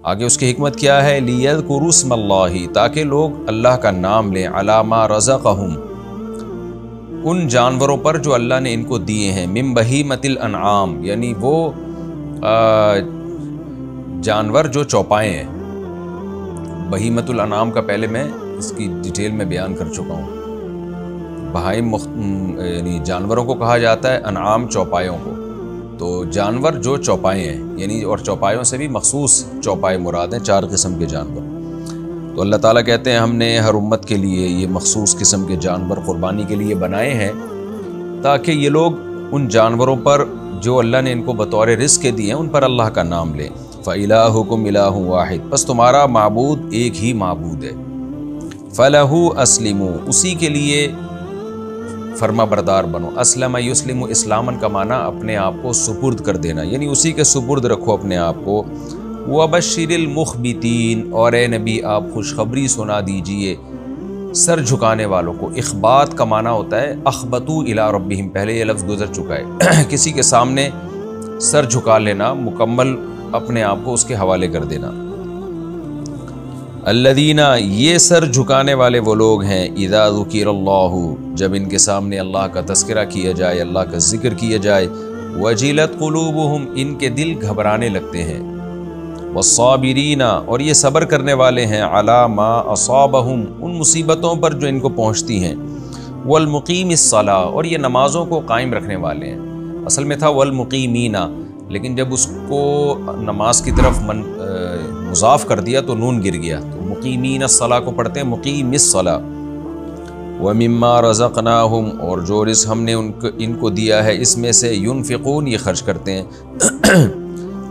آگے اس کی حکمت کیا ہے؟ لیذکروا اسم اللہ، تاکہ لوگ اللہ کا نام لیں، علی ما رزقہم، ان جانوروں پر جو اللہ نے ان کو دیے ہیں، من بہیمۃ الانعام، یعنی وہ جانور جو چوپائے ہیں۔ بہیمۃ الانعام کا پہلے میں اس کی ڈیٹیل میں بیان کر چکا ہوں۔ بہائم یعنی جانوروں کو کہا جاتا ہے، انعام چوپایوں کو۔ تو جانور جو چوپائے ہیں، یعنی اور چوپایوں سے بھی مخصوص چوپائے مراد ہیں، 4 قسم کے جانور۔ تو اللہ تعالیٰ کہتے ہیں ہم نے ہر امت کے لیے یہ مخصوص قسم کے جانور قربانی کے لیے بنائے ہیں، تاکہ یہ لوگ ان جانوروں پر جو اللہ نے ان کو بطور رزق کے دیے ہیں ان پر اللہ کا نام لیں۔ فَإِلَٰهُكُمْ إِلَٰهٌ وَاحِدٌ، پس تمہارا معبود ایک ہی معبود ہے۔ فَلَهُ أَسْلِمُوا، اسی کے لیے فرما بردار بنو۔ اسلم یسلم، اسلامن کا معنی اپنے آپ کو سپرد کر دینا، یعنی اسی کے سپرد رکھو اپنے آپ کو۔ وَبَشِّرِ الْمُخْبِتِينَ، اور اے نبی آپ خوشخبری سنا دیجئے سر جھکانے والوں کو۔ اخبات کا معنی ہوتا ہے اخبتوا الی ربہم، پہلے یہ لفظ گزر چکا ہے، کسی کے سامنے سر جھکا لینا، مکمل اپنے آپ کو اس کے حوالے کر دینا۔ الذین، یہ سر جھکانے والے وہ لوگ ہیں، اذا ذکر اللہ، جب ان کے سامنے اللہ کا تذکرہ کیا جائے، اللہ کا ذکر کیا جائے، وجلت قلوبہم، ان کے دل گھبرانے لگتے ہیں، والصابرین، اور یہ صبر کرنے والے ہیں، علی ما اصابہم، ان مصیبتوں پر جو ان کو پہنچتی ہیں، والمقیم الصلاۃ، اور یہ نمازوں کو قائم رکھنے والے ہیں۔ اصل میں تھا والمقیمین، لیکن جب اس کو نماز کی طرف مضاف کر دیا تو نون گر گیا، تو مقیمین الصلاۃ کو پڑھتے ہیں مقیم الصلاۃ۔ وَمِمَّا رَزَقْنَاهُمْ، اور جو رزق ہم نے ان کو دیا ہے اس میں سے، ينفقون، یہ خرچ کرتے ہیں۔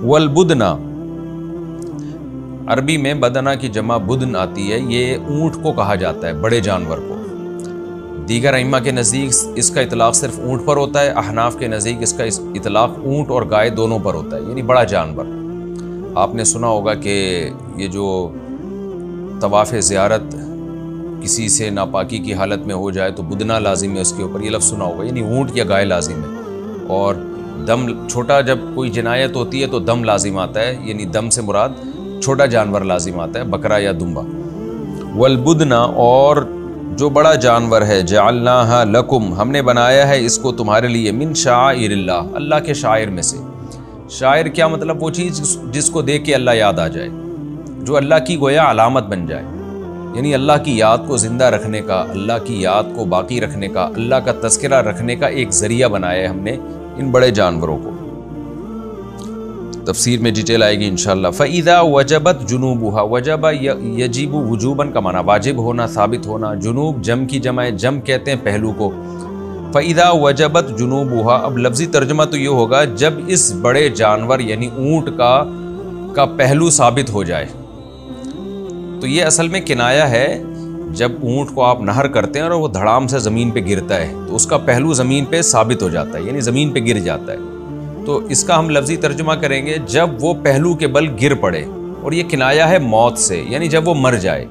والبدن، عربی میں بدنہ کی جمع بدن آتی ہے، یہ اونٹ کو کہا جاتا ہے، بڑے جانور کو۔ دیگر ائمہ کے نزدیک اس کا اطلاق صرف اونٹ پر ہوتا ہے، احناف کے نزدیک اس کا اطلاق اونٹ اور گائے دونوں پر ہوتا ہے، یعنی بڑا جانور۔ آپ نے سنا ہوگا کہ یہ جو طواف زیارت کسی سے ناپاکی کی حالت میں ہو جائے تو بدنہ لازم ہے اس کے اوپر، یہ لفظ سنا ہوگا، یعنی اونٹ یا گائے لازم ہے۔ اور دم چھوٹا، جب کوئی جنایت ہوتی ہے تو دم لازم آتا ہے، یعنی دم سے مراد چھوٹا جانور لازم آتا ہے، بکرا یا دمبا۔ والبدن، اور جو بڑا جانور ہے، جعلناہا لکم، ہم نے بنایا ہے اس کو تمہارے لیے، من شعائر اللہ، اللہ کے شاعر میں سے۔ شاعر کیا مطلب؟ وہ چیز جس کو دیکھ کے اللہ یاد آ جائے، جو اللہ کی گویا علامت بن جائے، یعنی اللہ کی یاد کو زندہ رکھنے کا، اللہ کی یاد کو باقی رکھنے کا، اللہ کا تذکرہ رکھنے کا ایک ذریعہ بنایا ہے ہم نے ان بڑے جانوروں کو۔ تفسیر میں ڈیٹیل آئے گی انشاءاللہ۔ فَإِذَا وَجَبَتْ جُنُوبُهَا، وجب یجب وجوباً کا معنی واجب ہونا، ثابت ہونا۔ جنوب جم کی جمع ہے، جم کہتے ہیں پہلو کو۔ فَإِذَا وَجَبَتْ جُنُوبُهَا، اب لفظی ترجمہ تو یہ ہوگا جب اس بڑے جانور یعنی اونٹ کا پہلو ثابت ہو جائے۔ تو یہ اصل میں کنایا ہے، جب اونٹ کو آپ نہر کرتے ہیں اور وہ دھڑام سے زمین پہ گرتا ہے تو اس کا پہلو زمین پہ ثابت ہو جاتا ہے، یعنی زمین پہ گر جاتا ہے۔ تو اس کا ہم لفظی ترجمہ کریں گے جب وہ پہلو کے بل گر پڑے، اور یہ کنایا ہے موت سے، یعنی جب وہ مر جائے۔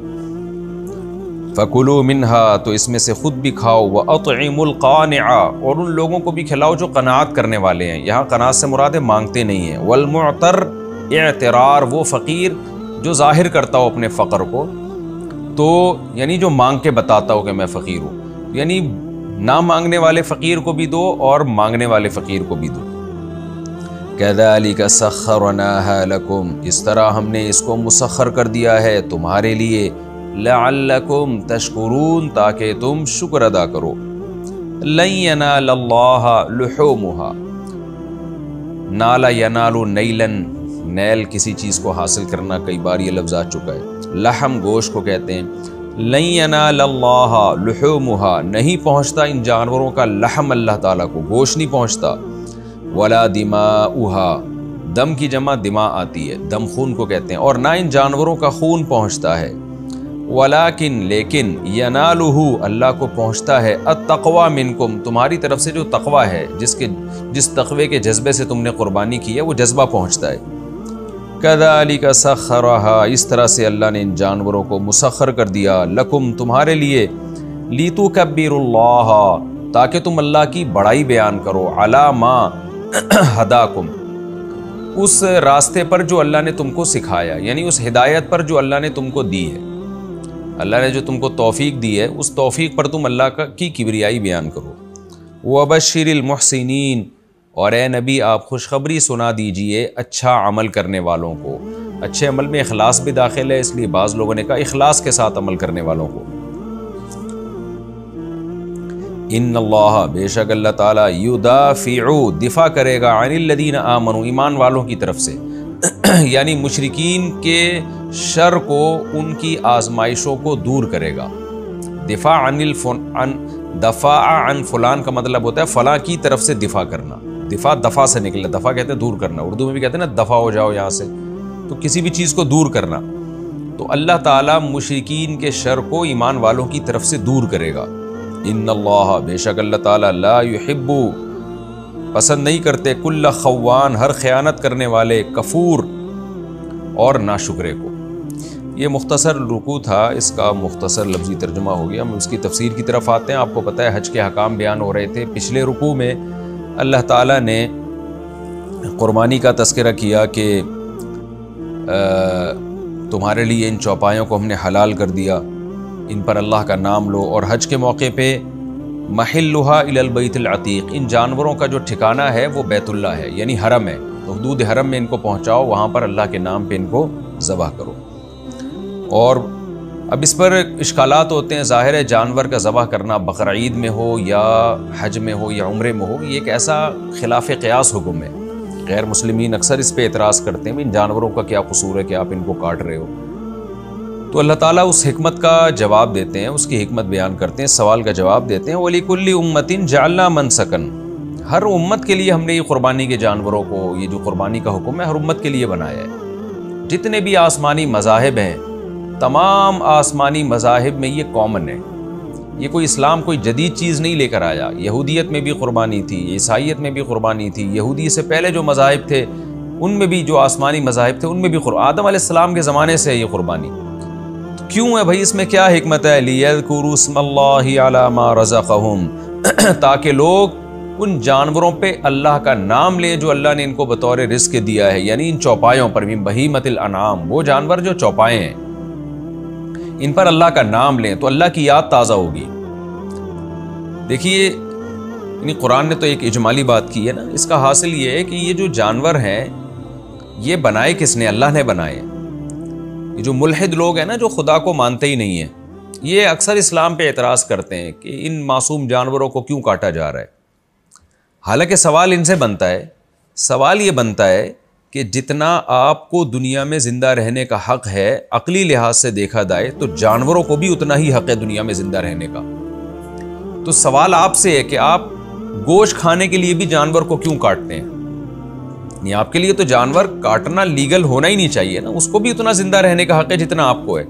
فَكُلُوا مِنْهَا، تو اس میں سے خود بھی کھاؤ، وَأَطْعِمُوا الْقَانِعَ، اور ان لوگوں کو بھی کھلاؤ جو قناعت کرنے والے ہیں، یہاں قناعت سے مراد ہے مانگتے نہیں ہیں۔ وَالْمُعْتَرْ، اعترار، وہ فقیر جو ظاہر کرتا ہو اپنے فقر کو، تو یعنی جو مانگ کے بتاتا ہو کہ میں فقیر ہوں، یعنی نہ مانگنے والے فقیر کو بھی دو اور مانگنے والے فقیر کو بھی دو۔ كَذَلِكَ سَخَّرْنَاهَا لَكُمْ، اس طرح ہم نے اس کو مسخر کر دیا ہے تمہارے لیے، لَعَلَّكُمْ تَشْكُرُونَ، تاکہ تم شکر ادا کرو۔ لَن يَنَالَ اللَّهَ لُحُومُهَا، نَالَ يَنَالُ نَيْلًا، نیل کسی چیز کو حاصل کرنا، کئی بار یہ لفظ آ چکا ہے۔ لحم گوشت کو کہتے ہیں۔ لَن يَنَالَ اللَّهَ لُحُومُهَا، نہیں پہنچتا ان جانوروں کا لحم اللہ تعالیٰ کو، گوشت نہیں پہنچتا۔ ولا دماؤها، دم کی جمع دماء آتی ہے، دم خون کو کہتے ہیں، اور نہ ان جانوروں کا خون پہنچتا ہے۔ ولیکن، لیکن، ینالہ، اللہ کو پہنچتا ہے، التقوی منکم، تمہاری طرف سے جو تقوی ہے، جس تقوی کے جذبے سے تم نے قربانی کی ہے وہ جذبہ پہنچتا ہے۔ کذالک سخرھا، اس طرح سے اللہ نے ان جانوروں کو مسخر کر دیا، لکم، تمہارے لیے، لتکبروا اللہ، تاکہ تم اللہ کی بڑائی بیان کرو، علی ما ہداکم، اس راستے پر جو اللہ نے تم کو سکھایا، یعنی اس ہدایت پر جو اللہ نے تم کو دی ہے، اللہ نے جو تم کو توفیق دی ہے، اس توفیق پر تم اللہ کی کبریائی بیان کرو۔ وَبَشِّرِ الْمُحْسِنِينَ، اور اے نبی آپ خوشخبری سنا دیجئے اچھا عمل کرنے والوں کو۔ اچھے عمل میں اخلاص بھی داخل ہے، اس لیے بعض لوگوں نے کہا اخلاص کے ساتھ عمل کرنے والوں کو۔ ان اللہ، بے شک اللہ تعالیٰ، یدافع، دفاع کرے گا، عن الذین آمنوا، ایمان والوں کی طرف سے، یعنی مشرکین کے شر کو، ان کی آزمائشوں کو دور کرے گا۔ دفاع دفاع عن فلان کا مطلب ہوتا ہے فلاں کی طرف سے دفاع کرنا۔ دفاع سے نکلا، دفاع کہتے ہیں دور کرنا، اردو میں بھی کہتے ہیں نا دفاع ہو جاؤ یہاں سے، تو کسی بھی چیز کو دور کرنا۔ تو اللہ تعالیٰ مشرکین کے شر کو ایمان والوں کی طرف سے دور کرے گا۔ ان اللہ، بے شک اللہ تعالیٰ، لا یحب، پسند نہیں کرتے، کل خوان، ہر خیانت کرنے والے، کفور، اور ناشکرے کو۔ یہ مختصر رکوع تھا، اس کا مختصر لفظی ترجمہ ہو گیا۔ ہم اس کی تفسیر کی طرف آتے ہیں۔ آپ کو پتہ ہے حج کے احکام بیان ہو رہے تھے۔ پچھلے رکوع میں اللہ تعالیٰ نے قربانی کا تذکرہ کیا کہ تمہارے لیے ان چوپایوں کو ہم نے حلال کر دیا، ان پر اللہ کا نام لو، اور حج کے موقع پہ محلھا الی البیت العتیق، ان جانوروں کا جو ٹھکانہ ہے وہ بیت اللہ ہے، یعنی حرم ہے، تو حدود حرم میں ان کو پہنچاؤ، وہاں پر اللہ کے نام پہ ان کو ذبح کرو۔ اور اب اس پر اشکالات ہوتے ہیں۔ ظاہر ہے جانور کا ذبح کرنا بقرعید میں ہو یا حج میں ہو یا عمرے میں ہو، یہ ایک ایسا خلاف قیاس حکم ہے۔ غیر مسلمین اکثر اس پہ اعتراض کرتے ہیں ان جانوروں کا کیا قصور ہے کہ آپ ان کو کاٹ رہے ہو۔ تو اللہ تعالیٰ اس حکمت کا جواب دیتے ہیں، اس کی حکمت بیان کرتے ہیں، سوال کا جواب دیتے ہیں۔ وَلِكُلِّ أُمَّةٍ جَعَلْنَا مَنْسَكًا، ہر امت کے لیے ہم نے یہ قربانی کے جانوروں کو، یہ جو قربانی کا حکم ہے ہر امت کے لیے بنایا ہے۔ جتنے بھی آسمانی مذاہب ہیں، تمام آسمانی مذاہب میں یہ کامن ہے، یہ کوئی اسلام کوئی جدید چیز نہیں لے کر آیا۔ یہودیت میں بھی قربانی تھی، عیسائیت میں بھی قربانی تھی، یہودی سے پہلے جو مذاہب تھے ان میں بھی، جو آسمانی مذاہب تھے ان میں بھی آدم علیہ السلام کے زمانے سے یہ قربانی۔ تو کیوں ہے بھائی، اس میں کیا حکمت ہے؟ لِيَذْكُرُوا اسْمَ اللَّهِ عَلَى مَا رَزَقَهُمْ، تاکہ لوگ ان جانوروں پہ اللہ کا نام لیں جو اللہ نے ان کو بطور رزق دیا ہے، یعنی ان چوپایوں پر بھی، بہیمۃ الانعام، وہ جانور جو چوپائے ہیں ان پر اللہ کا نام لیں تو اللہ کی یاد تازہ ہوگی۔ دیکھیے یعنی قرآن نے تو ایک اجمالی بات کی ہے نا، اس کا حاصل یہ ہے کہ یہ جو جانور ہیں یہ بنائے کس نے؟ اللہ نے بنائے۔ یہ جو ملحد لوگ ہیں نا، جو خدا کو مانتے ہی نہیں ہیں، یہ اکثر اسلام پہ اعتراض کرتے ہیں کہ ان معصوم جانوروں کو کیوں کاٹا جا رہا ہے۔ حالانکہ سوال ان سے بنتا ہے، سوال یہ بنتا ہے کہ جتنا آپ کو دنیا میں زندہ رہنے کا حق ہے عقلی لحاظ سے دیکھا جائے تو جانوروں کو بھی اتنا ہی حق ہے دنیا میں زندہ رہنے کا۔ تو سوال آپ سے ہے کہ آپ گوشت کھانے کے لیے بھی جانور کو کیوں کاٹتے ہیں؟ نہیں، آپ کے لیے تو جانور کاٹنا لیگل ہونا ہی نہیں چاہیے نا، اس کو بھی اتنا زندہ رہنے کا حق ہے جتنا آپ کو ہے۔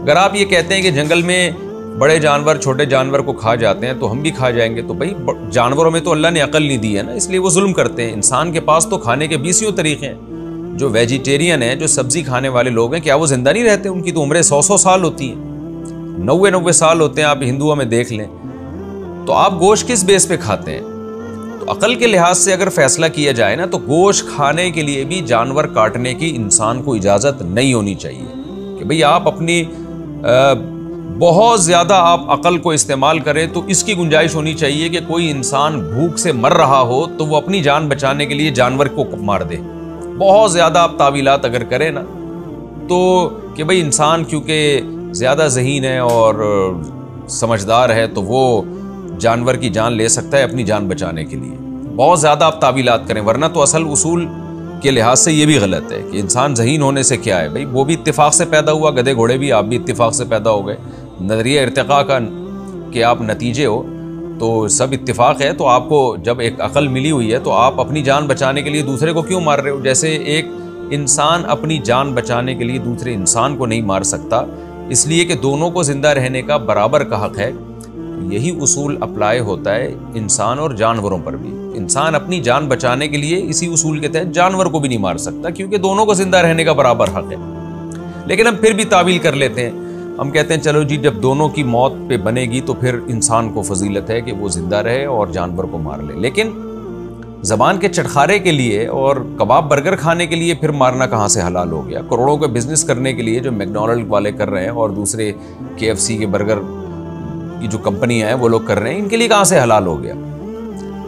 اگر آپ یہ کہتے ہیں کہ جنگل میں بڑے جانور چھوٹے جانور کو کھا جاتے ہیں تو ہم بھی کھا جائیں گے، تو بھائی جانوروں میں تو اللہ نے عقل نہیں دی ہے نا، اس لیے وہ ظلم کرتے ہیں۔ انسان کے پاس تو کھانے کے 20 طریقے ہیں۔ جو ویجیٹیرین ہیں، جو سبزی کھانے والے لوگ ہیں، کیا وہ زندہ نہیں رہتے؟ ان کی تو عمریں 100 سال ہوتی ہیں، 90 سال ہوتے ہیں، آپ ہندوؤں میں دیکھ لیں۔ تو آپ گوشت کس بیس پہ کھاتے ہیں؟ تو عقل کے لحاظ سے اگر فیصلہ کیا جائے نا تو گوشت کھانے کے لیے بھی جانور کاٹنے کی انسان کو اجازت نہیں ہونی چاہیے کہ بھئی آپ اپنی بہت زیادہ آپ عقل کو استعمال کریں تو اس کی گنجائش ہونی چاہیے کہ کوئی انسان بھوک سے مر رہا ہو تو وہ اپنی جان بچانے کے لیے جانور کو مار دے۔ بہت زیادہ آپ تعویلات اگر کریں نا تو کہ بھئی انسان کیونکہ زیادہ ذہین ہے اور سمجھدار ہے تو وہ جانور کی جان لے سکتا ہے اپنی جان بچانے کے لیے، بہت زیادہ آپ تعویلات کریں، ورنہ تو اصل اصول کے لحاظ سے یہ بھی غلط ہے کہ انسان ذہین ہونے سے کیا ہے، بھئی وہ بھی اتفاق سے پیدا ہوا، گدھے گھوڑے بھی، آپ بھی اتفاق سے پیدا ہو گئے۔ نظریہ ارتقاء کا کہ آپ نتیجے ہو تو سب اتفاق ہے، تو آپ کو جب ایک عقل ملی ہوئی ہے تو آپ اپنی جان بچانے کے لیے دوسرے کو کیوں مار رہے ہو؟ جیسے ایک انسان اپنی جان بچانے کے لیے دوسرے انسان کو نہیں مار سکتا، اس لیے کہ دونوں کو زندہ رہنے کا برابر کا حق ہے، یہی اصول اپلائی ہوتا ہے انسان اور جانوروں پر بھی۔ انسان اپنی جان بچانے کے لیے اسی اصول کے تحت جانور کو بھی نہیں مار سکتا کیونکہ دونوں کو زندہ رہنے کا برابر حق ہے۔ لیکن ہم پھر بھی تعویل کر لیتے ہیں، ہم کہتے ہیں چلو جی جب دونوں کی موت پہ بنے گی تو پھر انسان کو فضیلت ہے کہ وہ زندہ رہے اور جانور کو مار لے۔ لیکن زبان کے چٹخارے کے لیے اور کباب برگر کھانے کے لیے پھر مارنا کہاں سے حلال ہو گیا؟ کروڑوں کا بزنس کرنے کے لیے جو میکڈونلڈ والے کر رہے ہیں اور دوسرے KFC کے برگر کی جو کمپنیاں ہیں وہ لوگ کر رہے ہیں، ان کے لیے کہاں سے حلال ہو گیا؟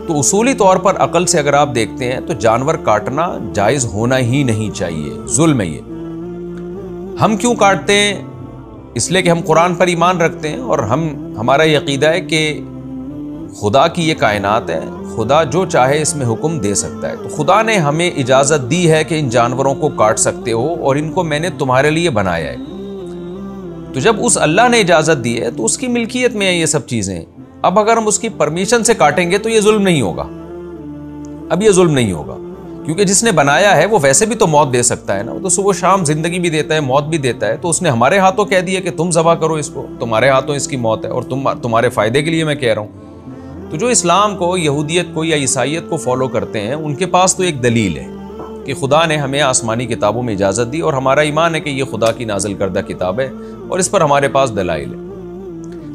تو اصولی طور پر عقل سے اگر آپ دیکھتے ہیں تو جانور کاٹنا جائز ہونا ہی نہیں چاہیے، ظلم ہے یہ۔ ہم کیوں کاٹتے ہیں؟ اس لیے کہ ہم قرآن پر ایمان رکھتے ہیں اور ہمارا یہ عقیدہ ہے کہ خدا کی یہ کائنات ہے، خدا جو چاہے اس میں حکم دے سکتا ہے۔ تو خدا نے ہمیں اجازت دی ہے کہ ان جانوروں کو کاٹ سکتے ہو اور ان کو میں نے تمہارے لیے بنایا ہے۔ تو جب اس اللہ نے اجازت دی ہے تو اس کی ملکیت میں ہیں یہ سب چیزیں۔ اب اگر ہم اس کی پرمیشن سے کاٹیں گے تو یہ ظلم نہیں ہوگا، اب یہ ظلم نہیں ہوگا، کیونکہ جس نے بنایا ہے وہ ویسے بھی تو موت دے سکتا ہے نا، وہ تو صبح شام زندگی بھی دیتا ہے، موت بھی دیتا ہے۔ تو اس نے ہمارے ہاتھوں کہہ دیا کہ تم ذبح کرو اس کو، تمہارے ہاتھوں اس کی موت ہے اور تمہارے فائدے کے لیے میں کہہ رہا ہوں۔ تو جو اسلام کو، یہودیت کو یا عیسائیت کو فالو کرتے ہیں ان کے پاس تو ایک دلیل ہے کہ خدا نے ہمیں آسمانی کتابوں میں اجازت دی اور ہمارا ایمان ہے کہ یہ خدا کی نازل کردہ کتاب ہے اور اس پر ہمارے پاس دلائل ہے۔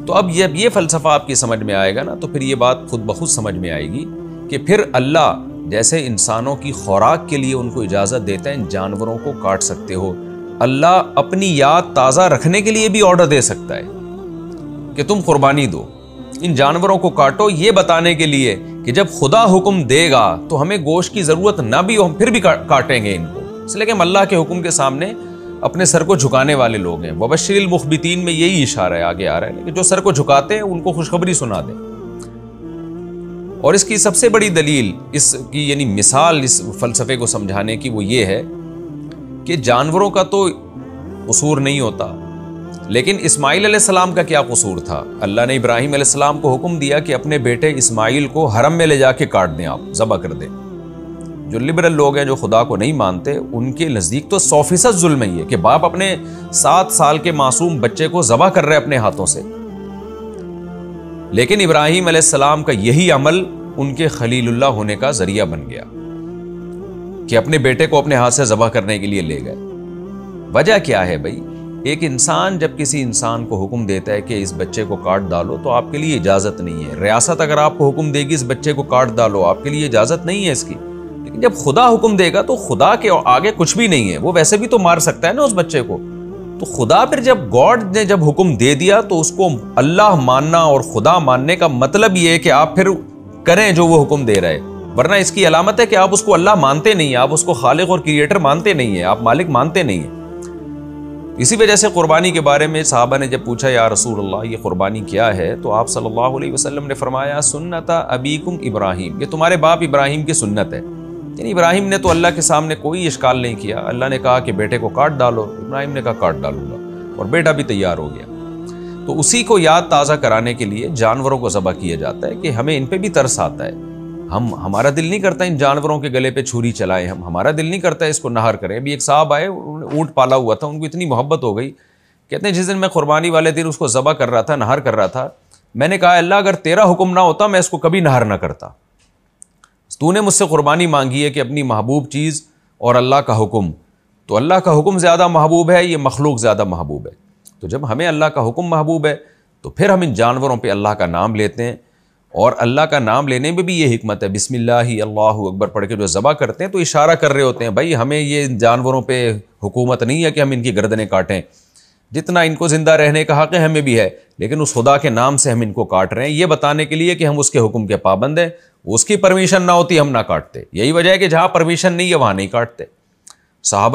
تو اب یہ فلسفہ آپ کی سمجھ میں آئے گا نا تو پھر یہ بات خود بخود سمجھ میں آئے گی کہ پھر اللہ جیسے انسانوں کی خوراک کے لیے ان کو اجازت دیتا ہے ان جانوروں کو کاٹ سکتے ہو، اللہ اپنی یاد تازہ رکھنے کے لیے بھی آرڈر دے سکتا ہے کہ تم قربانی دو، ان جانوروں کو کاٹو، یہ بتانے کے لیے کہ جب خدا حکم دے گا تو ہمیں گوشت کی ضرورت نہ بھی ہو ہم پھر بھی کاٹیں گے ان کو، اس لیے کہ ہم اللہ کے حکم کے سامنے اپنے سر کو جھکانے والے لوگ ہیں۔ وبشر المخبتین میں یہی اشارہ ہے، آگے آ رہا ہے، لیکن جو سر کو جھکاتے ہیں ان کو خوشخبری سنا دیں۔ اور اس کی سب سے بڑی دلیل، اس کی یعنی مثال اس فلسفے کو سمجھانے کی وہ یہ ہے کہ جانوروں کا تو قصور نہیں ہوتا، لیکن اسماعیل علیہ السلام کا کیا قصور تھا؟ اللہ نے ابراہیم علیہ السلام کو حکم دیا کہ اپنے بیٹے اسماعیل کو حرم میں لے جا کے کاٹ دیں، آپ ذبح کر دیں۔ جو لبرل لوگ ہیں، جو خدا کو نہیں مانتے، ان کے نزدیک تو 100% ظلم ہے یہ کہ باپ اپنے 7 سال کے معصوم بچے کو ذبح کر رہے اپنے ہاتھوں سے۔ لیکن ابراہیم علیہ السلام کا یہی عمل ان کے خلیل اللہ ہونے کا ذریعہ بن گیا کہ اپنے بیٹے کو اپنے ہاتھ سے ذبح کرنے کے لیے لے گئے۔ وجہ کیا ہے بھائی؟ ایک انسان جب کسی انسان کو حکم دیتا ہے کہ اس بچے کو کاٹ ڈالو تو آپ کے لیے اجازت نہیں ہے۔ ریاست اگر آپ کو حکم دے گی اس بچے کو کاٹ ڈالو، آپ کے لیے اجازت نہیں ہے اس کی، لیکن جب خدا حکم دے گا تو خدا کے آگے کچھ بھی نہیں ہے، وہ ویسے بھی تو مار سکتا ہے نا اس بچے کو۔ تو خدا پھر جب گاڈ نے جب حکم دے دیا تو اس کو اللہ ماننا اور خدا ماننے کا مطلب یہ ہے کہ آپ پھر کریں جو وہ حکم دے رہے، ورنہ اس کی علامت ہے کہ آپ اس کو اللہ مانتے نہیں ہیں، آپ اس کو خالق اور کریٹر مانتے نہیں ہیں، آپ مالک مانتے نہیں ہیں۔ اسی وجہ سے قربانی کے بارے میں صحابہ نے جب پوچھا یا رسول اللہ یہ قربانی کیا ہے تو آپ صلی اللہ علیہ وسلم نے فرمایا سنت ابیکم ابراہیم، یہ تمہارے باپ ابراہیم کی سنت ہے۔ یعنی ابراہیم نے تو اللہ کے سامنے کوئی اشکال نہیں کیا، اللہ نے کہا کہ بیٹے کو کاٹ ڈالو، ابراہیم نے کہا کاٹ ڈالوں گا، اور بیٹا بھی تیار ہو گیا۔ تو اسی کو یاد تازہ کرانے کے لیے جانوروں کو ذبح کیا جاتا ہے کہ ہمیں ان پہ بھی ترس آتا ہے، ہمارا دل نہیں کرتا ان جانوروں کے گلے پہ چھری چلائیں، ہمارا دل نہیں کرتا اس کو نہر کریں۔ ابھی ایک صاحب آئے، اونٹ پالا ہوا تھا، ان کو اتنی محبت ہو گئی، کہتے ہیں جس دن میں قربانی والے دن اس کو ذبح کر رہا تھا، نہر کر رہا تھا، میں نے کہا اللہ اگر تیرا حکم نہ ہوتا میں اس کو کبھی نہر نہ کرتا، تو نے مجھ سے قربانی مانگی ہے کہ اپنی محبوب چیز اور اللہ کا حکم، تو اللہ کا حکم زیادہ محبوب ہے، یہ مخلوق زیادہ محبوب ہے۔ تو جب ہمیں اللہ کا حکم محبوب ہے تو پھر ہم ان جانوروں پہ اللہ کا نام لیتے ہیں، اور اللہ کا نام لینے میں بھی یہ حکمت ہے، بسم اللہ اللہ اکبر پڑھ کے جو ذبح کرتے ہیں تو اشارہ کر رہے ہوتے ہیں بھائی ہمیں یہ جانوروں پہ حکومت نہیں ہے کہ ہم ان کی گردنیں کاٹیں، جتنا ان کو زندہ رہنے کا حق ہے ہمیں بھی ہے، لیکن اس خدا کے نام سے ہم ان کو کاٹ رہے ہیں، یہ بتانے کے لیے کہ ہم اس کے حکم کے پابند ہیں، اس کی پرمیشن نہ ہوتی ہم نہ کاٹتے۔ یہی وجہ ہے کہ جہاں پرمیشن نہیں ہے وہاں نہیں کاٹتے۔ صحابہ